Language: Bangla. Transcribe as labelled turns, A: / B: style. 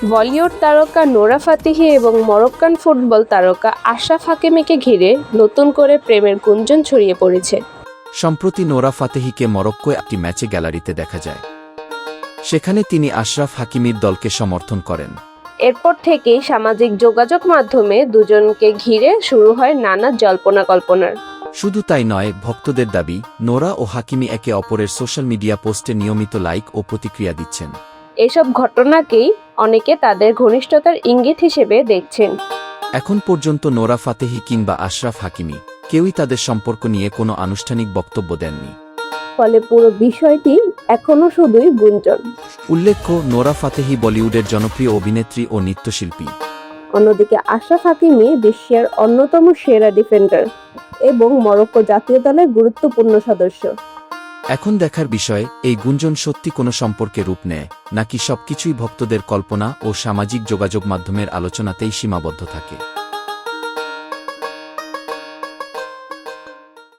A: বলিউড তারকা নোরা ফাতেহি এবং মরক্কান ফুটবল তারকা আশরাফ হাকিমিকে ঘিরে নতুন করে প্রেমের গুঞ্জন ছড়িয়ে পড়েছে।
B: সম্প্রতি নোরা ফাতেহিকে মরক্কোয় একটি ম্যাচে গ্যালারিতে দেখা যায়। সেখানে তিনি আশরাফ হাকিমির দলকে সমর্থন করেন।
A: এরপর থেকেই সামাজিক যোগাযোগ মাধ্যমে দুজনকে ঘিরে শুরু হয় নানা জল্পনা কল্পনার।
B: শুধু তাই নয়, ভক্তদের দাবি, নোরা ও হাকিমি একে অপরের সোশ্যাল মিডিয়া পোস্টে নিয়মিত লাইক ও প্রতিক্রিয়া দিচ্ছেন।
A: এসব ঘটনাকেই অনেকে তাদের ঘনিষ্ঠতার ইঙ্গিত হিসেবে দেখছেন।
B: এখন পর্যন্ত নোরা ফাতেহি কিংবা আশরাফ হাকিমি কেউই তাদের সম্পর্ক নিয়ে কোনো আনুষ্ঠানিক বক্তব্য দেননি।
A: ফলে পুরো বিষয়টি এখনো শুধুই গুঞ্জন।
B: উল্লেখ্য, নোরা ফাতেহি বলিউডের জনপ্রিয় অভিনেত্রী ও নৃত্যশিল্পী।
A: অন্যদিকে আশরাফ হাকিমি বিশ্বের অন্যতম সেরা ডিফেন্ডার এবং মরক্কো জাতীয় দলের গুরুত্বপূর্ণ সদস্য।
B: এখন দেখার বিষয়, এই গুঞ্জন সত্যি কোনো সম্পর্কে রূপ নেয় নাকি সবকিছুই ভক্তদের কল্পনা ও সামাজিক যোগাযোগ মাধ্যমের আলোচনাতেই সীমাবদ্ধ থাকে।